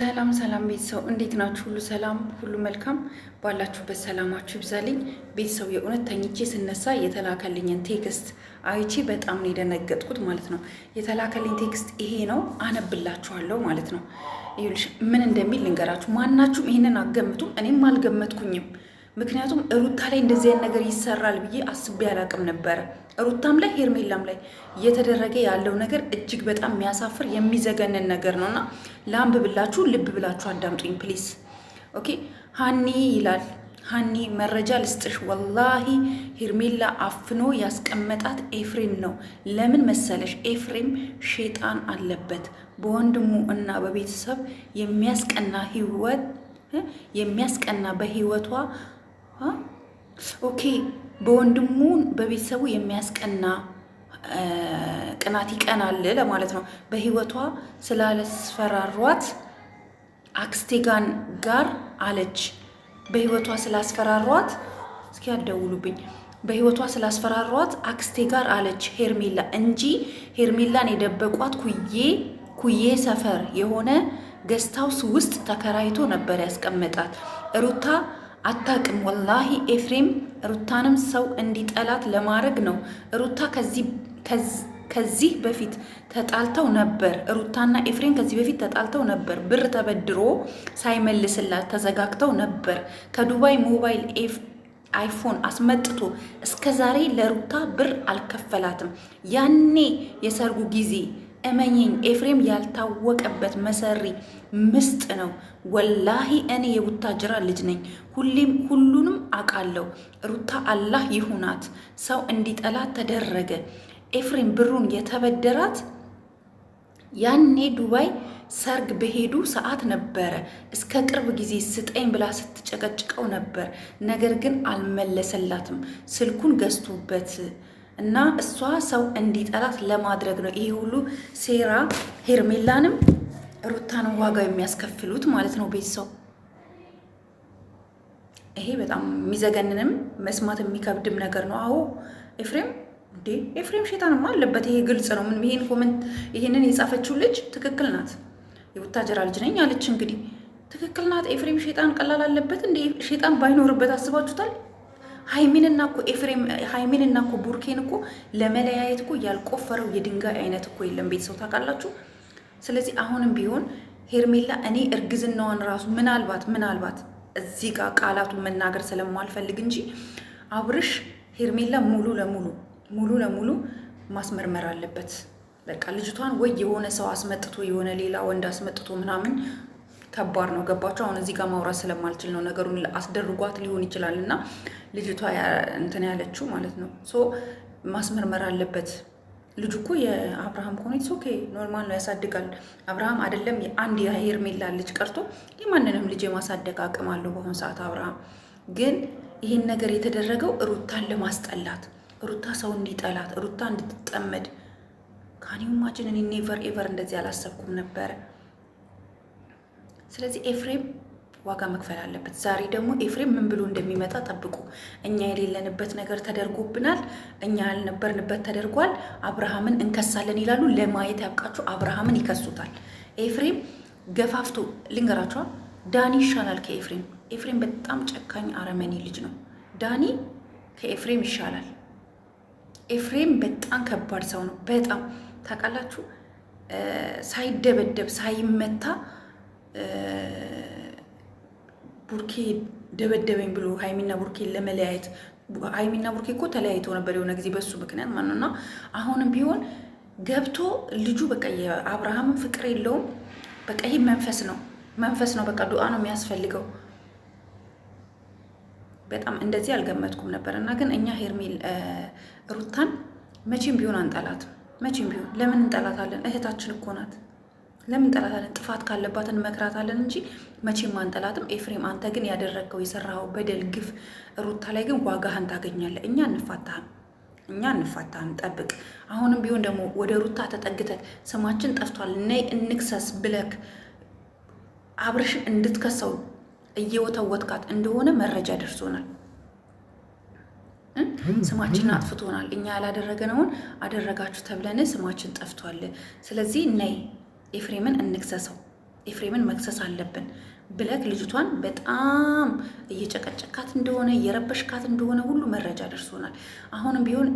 ሰላም ሰላም ቤተሰው እንዴት ናችሁ? ሁሉ ሰላም፣ ሁሉ መልካም ባላችሁበት ሰላማችሁ ይብዛልኝ። ቤተሰው የእውነት ተኝቼ ስነሳ የተላከልኝን ቴክስት አይቼ በጣም ነው የደነገጥኩት ማለት ነው። የተላከልኝ ቴክስት ይሄ ነው፣ አነብላችኋለሁ ማለት ነው። ይኸውልሽ ምን እንደሚል ልንገራችሁ። ማናችሁም ይሄንን አትገምቱም፣ እኔም አልገመትኩኝም። ምክንያቱም ሩታ ላይ እንደዚህ አይነት ነገር ይሰራል ብዬ አስቤ አላቅም ነበረ። ሩታም ላይ ሄርሜላም ላይ እየተደረገ ያለው ነገር እጅግ በጣም የሚያሳፍር የሚዘገንን ነገር ነውና ላንብብላችሁ፣ ልብ ብላችሁ አዳምጡኝ ፕሊስ። ኦኬ ሀኒ ይላል። ሀኒ መረጃ ልስጥሽ፣ ወላሂ ሄርሜላ አፍኖ ያስቀመጣት ኤፍሬም ነው። ለምን መሰለሽ? ኤፍሬም ሼጣን አለበት። በወንድሙ እና በቤተሰብ የሚያስቀና በህይወቷ ኦኬ በወንድሙ በቤተሰቡ የሚያስቀና ቅናት ይቀናል ለማለት ነው። በህይወቷ ስላስፈራሯት አክስቴ ጋር አለች። በህይወቷ ስላስፈራሯት እስኪ ያደውሉብኝ። በህይወቷ ስላስፈራሯት አክስቴ ጋር አለች ሄርሜላ እንጂ ሄርሜላን የደበቋት ኩዬ ሰፈር የሆነ ገስታውስ ውስጥ ተከራይቶ ነበር ያስቀመጣት። ሩታ አታቅም። ወላሂ ኤፍሬም ሩታንም ሰው እንዲጠላት ለማድረግ ነው። ሩታ ከዚህ በፊት ተጣልተው ነበር። ሩታና ኤፍሬም ከዚህ በፊት ተጣልተው ነበር። ብር ተበድሮ ሳይመልስላት ተዘጋግተው ነበር። ከዱባይ ሞባይል አይፎን አስመጥቶ እስከ ዛሬ ለሩታ ብር አልከፈላትም። ያኔ የሰርጉ ጊዜ እመኝኝ ኤፍሬም ያልታወቀበት መሰሪ ምስጥ ነው። ወላሂ እኔ የቡታጅራ ልጅ ነኝ፣ ሁሉንም አውቃለሁ። ሩታ አላህ ይሁናት ሰው እንዲጠላት ተደረገ። ኤፍሬም ብሩን የተበደራት ያኔ ዱባይ ሰርግ በሄዱ ሰዓት ነበረ። እስከ ቅርብ ጊዜ ስጠኝ ብላ ስትጨቀጭቀው ነበር። ነገር ግን አልመለሰላትም። ስልኩን ገዝቶበት እና እሷ ሰው እንዲጠላት ለማድረግ ነው ይሄ ሁሉ ሴራ። ሄርሜላንም ሩታንም ዋጋ የሚያስከፍሉት ማለት ነው ቤተሰው። ይሄ በጣም የሚዘገንንም መስማት የሚከብድም ነገር ነው። አዎ ኤፍሬም ሼጣንማ አለበት። ይሄ ግልጽ ነው። ምን ይሄን ኮሜንት ይሄንን የጻፈችው ልጅ ትክክል ናት። የቡታጀራ ልጅ ነኝ አለች። እንግዲህ ትክክል ናት። ኤፍሬም ሼጣን ቀላል አለበት እንዴ? ሼጣን ባይኖርበት አስባችሁታል? ሃይሚንና እኮ ቡርኬን እኮ ለመለያየት እኮ ያልቆፈረው የድንጋይ አይነት እኮ የለም ቤተሰው ታውቃላችሁ። ስለዚህ አሁንም ቢሆን ሄርሜላ እኔ እርግዝናዋን ራሱ ምናልባት እዚህ ጋር ቃላቱን መናገር ስለማልፈልግ እንጂ አብርሽ ሄርሜላ ሙሉ ለሙሉ ማስመርመር አለበት። በቃ ልጅቷን ወይ የሆነ ሰው አስመጥቶ የሆነ ሌላ ወንድ አስመጥቶ ምናምን ከባድ ነው። ገባችሁ? አሁን እዚህ ጋር ማውራት ስለማልችል ነው። ነገሩን አስደርጓት ሊሆን ይችላል እና ልጅቷ እንትን ያለችው ማለት ነው። ሶ ማስመርመር አለበት። ልጁ እኮ የአብርሃም ከሆነ ኦኬ ኖርማል ነው፣ ያሳድጋል። አብርሃም አይደለም አንድ የሄርሜላ ልጅ ቀርቶ የማንንም ልጅ የማሳደግ አቅም አለው በአሁኑ ሰዓት አብርሃም። ግን ይህን ነገር የተደረገው ሩታን ለማስጠላት፣ ሩታ ሰው እንዲጠላት፣ ሩታ እንድትጠመድ ካኒው ማችን እኔ ኔቨር ኤቨር እንደዚህ አላሰብኩም ነበረ። ስለዚህ ኤፍሬም ዋጋ መክፈል አለበት። ዛሬ ደግሞ ኤፍሬም ምን ብሎ እንደሚመጣ ጠብቁ። እኛ የሌለንበት ነገር ተደርጎብናል፣ እኛ ያልነበርንበት ተደርጓል። አብርሃምን እንከሳለን ይላሉ። ለማየት ያብቃችሁ። አብርሃምን ይከሱታል። ኤፍሬም ገፋፍቶ ልንገራችኋ፣ ዳኒ ይሻላል ከኤፍሬም። ኤፍሬም በጣም ጨካኝ አረመኔ ልጅ ነው። ዳኒ ከኤፍሬም ይሻላል። ኤፍሬም በጣም ከባድ ሰው ነው። በጣም ታውቃላችሁ። ሳይደበደብ ሳይመታ ቡርኬ ደበደበኝ ብሎ ሃይሚና ቡርኬን ለመለያየት፣ ሃይሚና ቡርኬ እኮ ተለያይቶ ነበር የሆነ ጊዜ በሱ ምክንያት ማለት ነውና አሁንም ቢሆን ገብቶ ልጁ በቃ የአብርሃምን ፍቅር የለውም። በቃ ይሄ መንፈስ ነው። በቃ ዱዓ ነው የሚያስፈልገው። በጣም እንደዚህ አልገመትኩም ነበር። እና ግን እኛ ሩታን መቼም ቢሆን አንጠላትም። መቼም ቢሆን ለምን እንጠላታለን? እህታችን እኮ ናት። ለምን እንጠላታለን? ጥፋት ካለባት እንመክራታለን እንጂ መቼም አንጠላትም። ኤፍሬም አንተ ግን ያደረግከው የሰራኸው በደል፣ ግፍ ሩታ ላይ ግን ዋጋህን ታገኛለህ። እኛ እንፋታህም፣ ጠብቅ። አሁንም ቢሆን ደግሞ ወደ ሩታ ተጠግተህ ስማችን ጠፍቷል ነይ እንክሰስ ብለክ አብርሽን እንድትከሰው እየወተወትካት እንደሆነ መረጃ ደርሶናል። ስማችንን አጥፍቶናል። እኛ ያላደረገነውን አደረጋችሁ ተብለን ስማችን ጠፍቷል። ስለዚህ ነይ ኤፍሬምን እንክሰሰው። ኤፍሬምን መክሰስ አለብን ብለክ ልጅቷን በጣም እየጨቀጨካት እንደሆነ እየረበሽካት እንደሆነ ሁሉ መረጃ ደርሶናል። አሁንም ቢሆን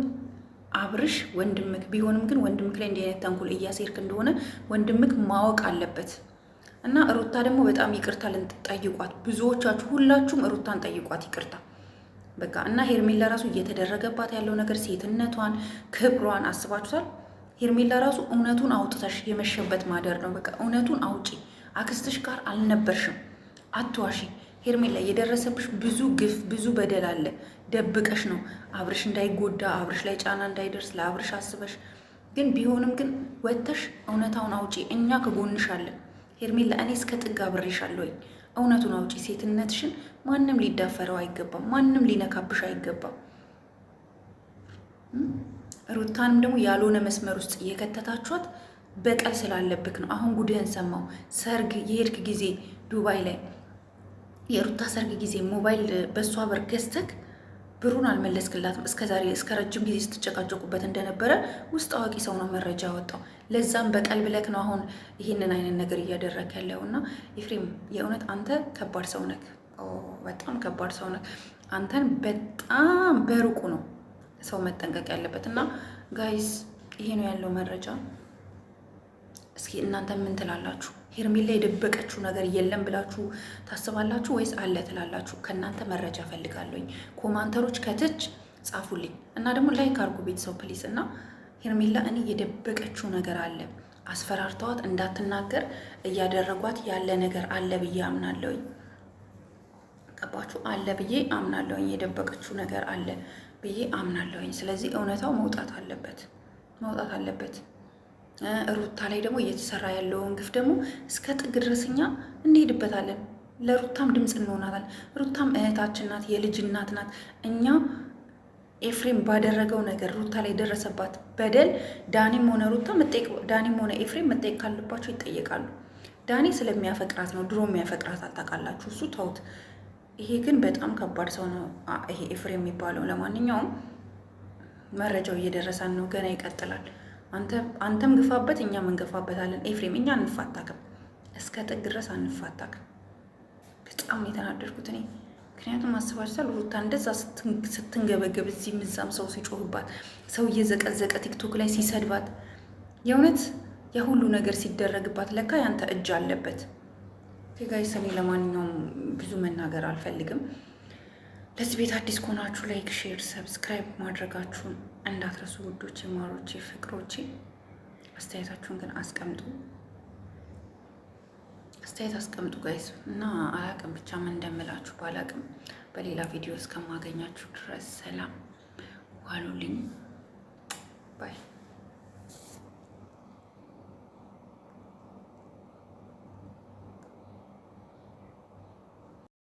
አብርሽ ወንድምክ ቢሆንም ግን ወንድምክ ላይ እንዲህ አይነት ተንኮል እያሴርክ እንደሆነ ወንድምክ ማወቅ አለበት እና ሩታ ደግሞ በጣም ይቅርታ ልንጠይቋት፣ ብዙዎቻችሁ ሁላችሁም ሩታን ጠይቋት ይቅርታ በቃ። እና ሄርሜላ ራሱ እየተደረገባት ያለው ነገር ሴትነቷን፣ ክብሯን አስባችኋል? ሄርሜላ ራሱ እውነቱን አውጥተሽ የመሸበት ማደር ነው። በቃ እውነቱን አውጪ። አክስትሽ ጋር አልነበርሽም፣ አትዋሺ። ሄርሜላ የደረሰብሽ ብዙ ግፍ፣ ብዙ በደል አለ። ደብቀሽ ነው አብርሽ እንዳይጎዳ፣ አብርሽ ላይ ጫና እንዳይደርስ ለአብርሽ አስበሽ። ግን ቢሆንም ግን ወጥተሽ እውነታውን አውጪ። እኛ ከጎንሽ አለን ሄርሜላ። እኔ እስከ ጥግ አብሬሻለሁኝ። እውነቱን አውጪ። ሴትነትሽን ማንም ሊዳፈረው አይገባም፣ ማንም ሊነካብሽ አይገባም። ሩታንም ደግሞ ያልሆነ መስመር ውስጥ እየከተታችኋት በቀል ስላለብክ ነው። አሁን ጉድህን ሰማው። ሰርግ የሄድክ ጊዜ ዱባይ ላይ የሩታ ሰርግ ጊዜ ሞባይል በእሷ ብር ገዝተክ ብሩን አልመለስክላትም። እስከዛሬ እስከ ረጅም ጊዜ ስትጨቃጨቁበት እንደነበረ ውስጥ አዋቂ ሰው ነው መረጃ ያወጣው። ለዛም በቀል ብለክ ነው አሁን ይህንን አይነት ነገር እያደረክ ያለው። እና ኤፍሬም የእውነት አንተ ከባድ ሰው ነክ፣ በጣም ከባድ ሰው ነክ። አንተን በጣም በሩቁ ነው ሰው መጠንቀቅ ያለበት። እና ጋይስ ይሄ ነው ያለው መረጃ። እስኪ እናንተ ምን ትላላችሁ? ሄርሜላ የደበቀችው ነገር የለም ብላችሁ ታስባላችሁ ወይስ አለ ትላላችሁ? ከእናንተ መረጃ ፈልጋለሁኝ። ኮማንተሮች ከትች ጻፉልኝ እና ደግሞ ላይክ አድርጉ ቤተሰብ ፕሊስ። እና ሄርሜላ እኔ የደበቀችው ነገር አለ፣ አስፈራርተዋት እንዳትናገር እያደረጓት ያለ ነገር አለ ብዬ አምናለሁኝ። ገባችሁ? አለ ብዬ አምናለሁኝ። የደበቀችው ነገር አለ ብዬ አምናለሁኝ። ስለዚህ እውነታው መውጣት አለበት፣ መውጣት አለበት። ሩታ ላይ ደግሞ እየተሰራ ያለውን ግፍ ደግሞ እስከ ጥግ ድረስ እኛ እንሄድበታለን። ለሩታም ድምፅ እንሆናታለን። ሩታም እህታችን ናት፣ የልጅ እናት ናት። እኛ ኤፍሬም ባደረገው ነገር ሩታ ላይ ደረሰባት በደል ዳኒም ሆነ ሩታ ዳኒም ሆነ ኤፍሬም መጠየቅ ካለባቸው ይጠየቃሉ። ዳኒ ስለሚያፈቅራት ነው፣ ድሮ የሚያፈቅራት ታውቃላችሁ። እሱ ተውት። ይሄ ግን በጣም ከባድ ሰው ነው ይሄ ኤፍሬም የሚባለው። ለማንኛውም መረጃው እየደረሰን ነው፣ ገና ይቀጥላል። አንተም ግፋበት፣ እኛም እንገፋበታለን። ኤፍሬም እኛ አንፋታክም፣ እስከ ጥግ ድረስ አንፋታክም። በጣም የተናደድኩት እኔ ምክንያቱም አስባችኋል፣ ሩታ እንደዛ ስትንገበገብ እዚህም እዛም ሰው ሲጮህባት፣ ሰው እየዘቀዘቀ ቲክቶክ ላይ ሲሰድባት፣ የእውነት የሁሉ ነገር ሲደረግባት ለካ ያንተ እጅ አለበት። ጋይስ እኔ ለማንኛውም ብዙ መናገር አልፈልግም። ለዚህ ቤት አዲስ ከሆናችሁ ላይክ፣ ሼር፣ ሰብስክራይብ ማድረጋችሁን እንዳትረሱ ውዶቼ፣ ማሮቼ፣ ፍቅሮቼ። አስተያየታችሁን ግን አስቀምጡ፣ አስተያየት አስቀምጡ ጋይስ። እና አላቅም ብቻ ምን እንደምላችሁ ባላቅም፣ በሌላ ቪዲዮ እስከማገኛችሁ ድረስ ሰላም ዋሉልኝ።